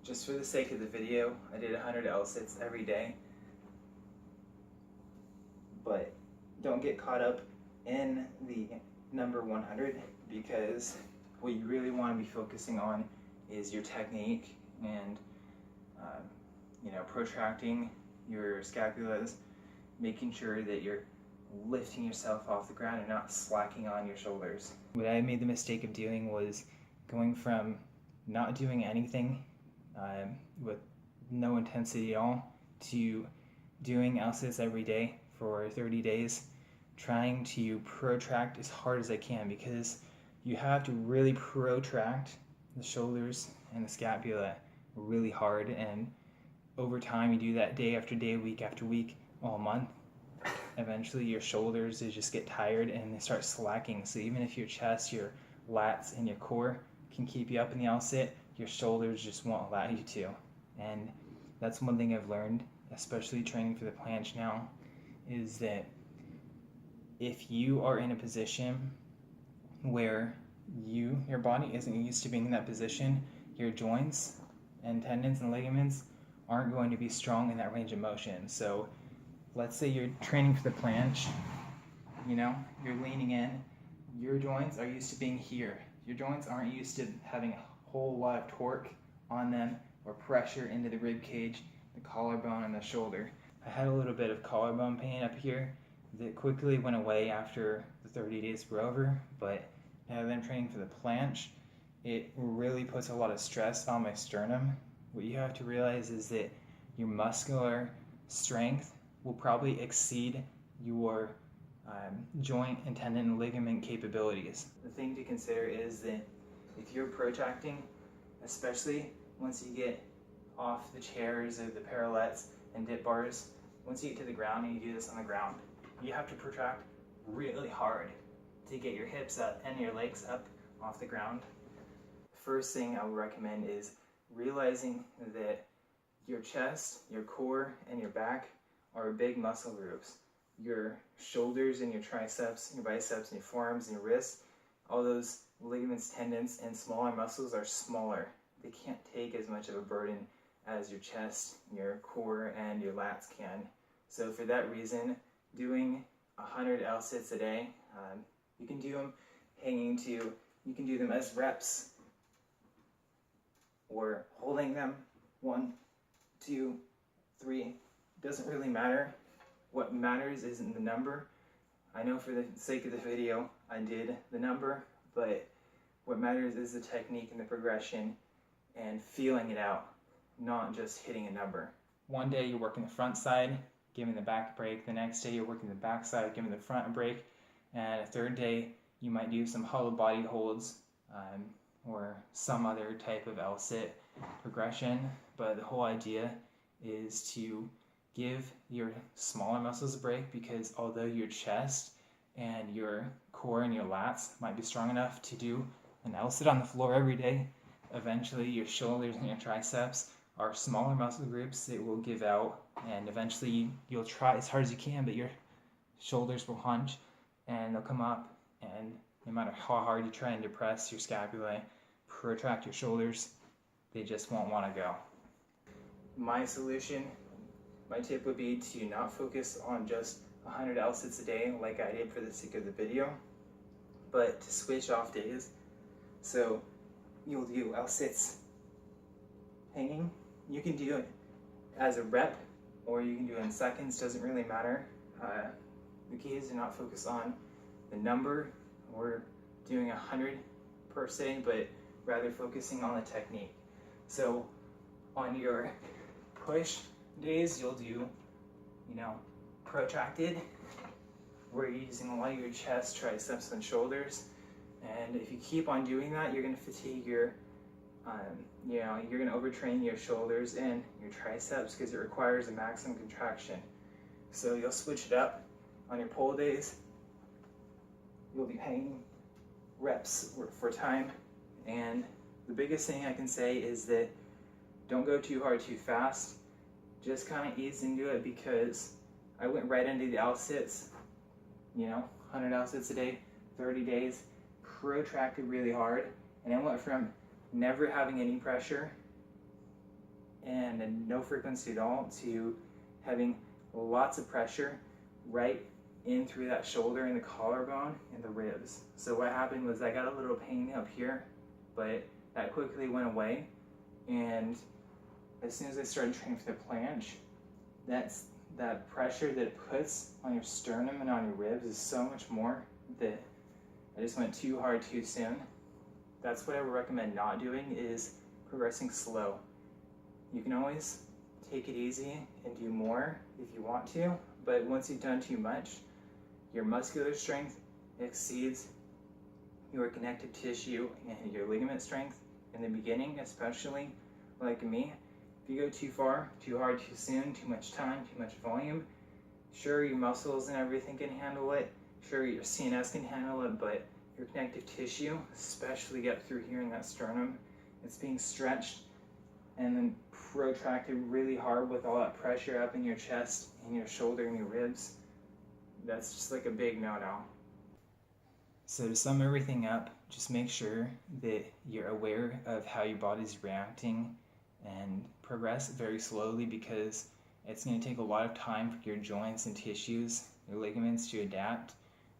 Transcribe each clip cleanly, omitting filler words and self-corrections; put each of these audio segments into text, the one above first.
Just for the sake of the video, I did 100 L-sits every day. But don't get caught up in the number 100, because what you really want to be focusing on is your technique and protracting your scapulas, making sure that you're lifting yourself off the ground and not slacking on your shoulders. What I made the mistake of doing was going from not doing anything with no intensity at all to doing L-sits every day for 30 days, trying to protract as hard as I can, because you have to really protract the shoulders and the scapula really hard, and over time you do that day after day, week after week, all month. Eventually your shoulders, they just get tired and they start slacking. So even if your chest, your lats, and your core can keep you up in the L-sit, your shoulders just won't allow you to. And that's one thing I've learned, especially training for the planche now, is that if you are in a position where your body isn't used to being in that position, your joints and tendons and ligaments aren't going to be strong in that range of motion. So let's say you're training for the planche, you're leaning in, your joints are used to being here. Your joints aren't used to having a whole lot of torque on them or pressure into the rib cage, the collarbone, and the shoulder. I had a little bit of collarbone pain up here that quickly went away after the 30 days were over, but now that I'm training for the planche, it really puts a lot of stress on my sternum. What you have to realize is that your muscular strength will probably exceed your joint and tendon and ligament capabilities. The thing to consider is that if you're protracting, especially once you get off the chairs or the parallettes and dip bars, once you get to the ground and you do this on the ground, you have to protract really hard to get your hips up and your legs up off the ground. First thing I would recommend is realizing that your chest, your core, and your back are big muscle groups. Your shoulders and your triceps, your biceps, and your forearms and your wrists, all those ligaments, tendons, and smaller muscles are smaller. They can't take as much of a burden as your chest, your core, and your lats can. So for that reason, doing 100 L-sits a day, you can do them you can do them as reps or holding them, 1, 2, 3, doesn't really matter. What matters isn't the number. I know for the sake of the video, I did the number, but what matters is the technique and the progression and feeling it out, not just hitting a number. One day you're working the front side, giving the back a break. The next day you're working the back side, giving the front a break. And a third day you might do some hollow body holds or some other type of L-sit progression. But the whole idea is to give your smaller muscles a break, because although your chest and your core and your lats might be strong enough to do an L-sit on the floor every day, eventually your shoulders and your triceps are smaller muscle groups that will give out, and eventually you'll try as hard as you can, but your shoulders will hunch and they'll come up, and no matter how hard you try and depress your scapulae, protract your shoulders, they just won't want to go. My tip would be to not focus on just 100 L-sits a day like I did for the sake of the video, but to switch off days. So you'll do L-sits hanging. You can do it as a rep or you can do it in seconds, doesn't really matter. The key is to not focus on the number or doing 100 per se, but rather focusing on the technique. So on your push days, you'll do, protracted, where you're using a lot of your chest, triceps, and shoulders. And if you keep on doing that, you're going to fatigue your, you're going to overtrain your shoulders and your triceps, because it requires a maximum contraction. So you'll switch it up on your pull days. You'll be hanging reps for time. And the biggest thing I can say is that don't go too hard too fast. Just kind of ease into it, because I went right into the L-sits, 100 L-sits a day, 30 days, protracted really hard, and I went from never having any pressure and no frequency at all to having lots of pressure right in through that shoulder and the collarbone and the ribs. So what happened was I got a little pain up here, but that quickly went away. And as soon as I started training for the planche, that pressure that it puts on your sternum and on your ribs is so much more that I just went too hard too soon. That's what I would recommend not doing, is progressing slow. You can always take it easy and do more if you want to, but once you've done too much, your muscular strength exceeds your connective tissue and your ligament strength in the beginning, especially like me. If you go too far, too hard, too soon, too much time, too much volume, sure, your muscles and everything can handle it, sure, your CNS can handle it, but your connective tissue, especially up through here in that sternum, it's being stretched and then protracted really hard with all that pressure up in your chest and your shoulder and your ribs. That's just like a big no-no. So to sum everything up, just make sure that you're aware of how your body's reacting and progress very slowly, because it's going to take a lot of time for your joints and tissues, your ligaments, to adapt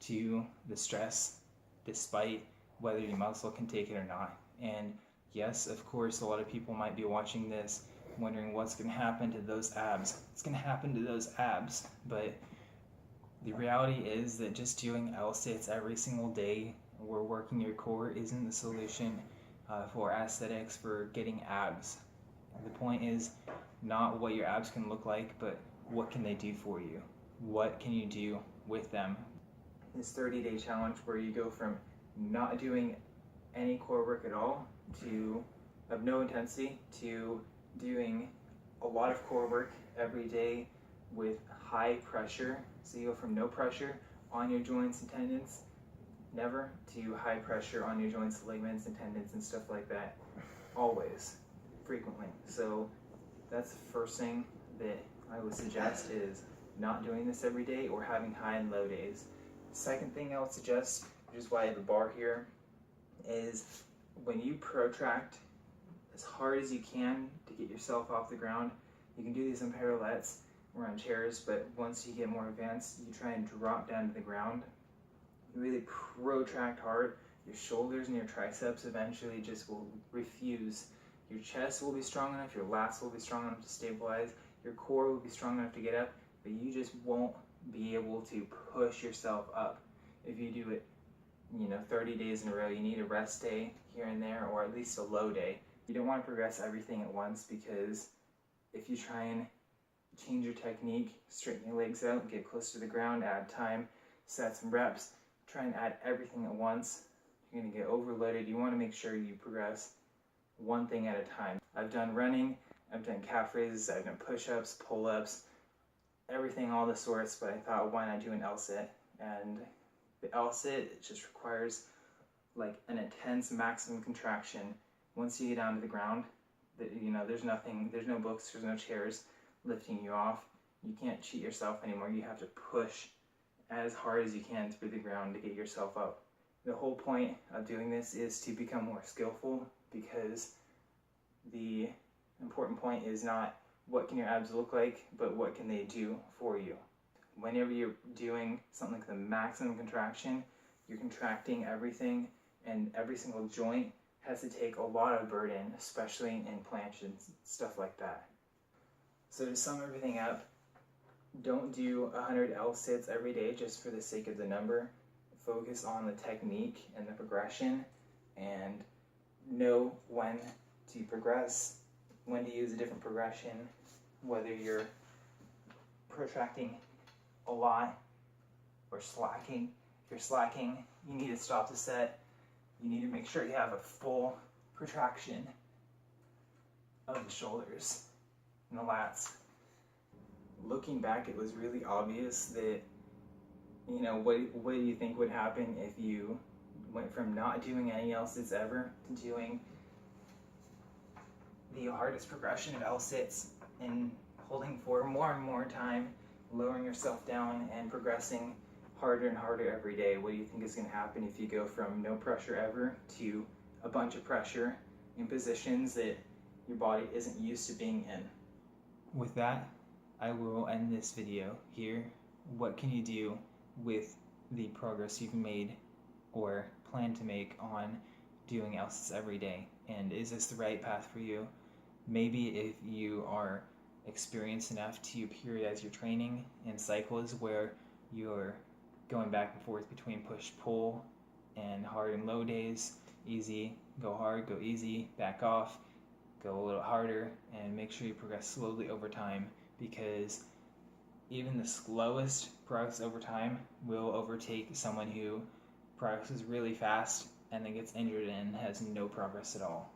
to the stress, despite whether your muscle can take it or not. And yes, of course, a lot of people might be watching this wondering what's going to happen to those abs. It's going to happen to those abs, but the reality is that just doing L-sits every single day or working your core isn't the solution for aesthetics, for getting abs. The point is not what your abs can look like, but what can they do for you? What can you do with them? This 30-day challenge where you go from not doing any core work at all to of no intensity to doing a lot of core work every day with high pressure. So you go from no pressure on your joints and tendons, never, to high pressure on your joints, ligaments, and tendons and stuff like that, always, frequently. So that's the first thing that I would suggest, is not doing this every day or having high and low days. Second thing I would suggest, which is why I have a bar here, is when you protract as hard as you can to get yourself off the ground. You can do these on parallettes or on chairs, but once you get more advanced, you try and drop down to the ground. You really protract hard. Your shoulders and your triceps eventually just will refuse. Your chest will be strong enough, your lats will be strong enough to stabilize, your core will be strong enough to get up, but you just won't be able to push yourself up. If you do it, 30 days in a row, you need a rest day here and there, or at least a low day. You don't want to progress everything at once, because if you try and change your technique, straighten your legs out, get close to the ground, add time, set some reps, try and add everything at once, you're going to get overloaded. You want to make sure you progress one thing at a time. I've done running, I've done calf raises, I've done push-ups, pull-ups, everything, all the sorts, but I thought, why not do an L-sit? And the L-sit, it just requires like an intense maximum contraction. Once you get down to the ground, there's nothing, there's no books, there's no chairs lifting you off. You can't cheat yourself anymore. You have to push as hard as you can through the ground to get yourself up. The whole point of doing this is to become more skillful, because the important point is not what can your abs look like, but what can they do for you. Whenever you're doing something like the maximum contraction, you're contracting everything, and every single joint has to take a lot of burden, especially in planche and stuff like that. So to sum everything up, don't do 100 L-sits every day just for the sake of the number. Focus on the technique and the progression, and know when to progress, when to use a different progression, whether you're protracting a lot or slacking. If you're slacking, you need to stop the set. You need to make sure you have a full protraction of the shoulders and the lats. Looking back, it was really obvious that, what do you think would happen if you went from not doing any L-sits ever to doing the hardest progression of L-sits and holding for more and more time, lowering yourself down and progressing harder and harder every day? What do you think is going to happen if you go from no pressure ever to a bunch of pressure in positions that your body isn't used to being in. With that, I will end this video here. What can you do with the progress you've made or plan to make on doing ELSIS every day? And is this the right path for you? Maybe if you are experienced enough to periodize your training in cycles where you're going back and forth between push-pull and hard and low days, easy, go hard, go easy, back off, go a little harder, and make sure you progress slowly over time, because even the slowest progress over time will overtake someone who progresses really fast and then gets injured and has no progress at all.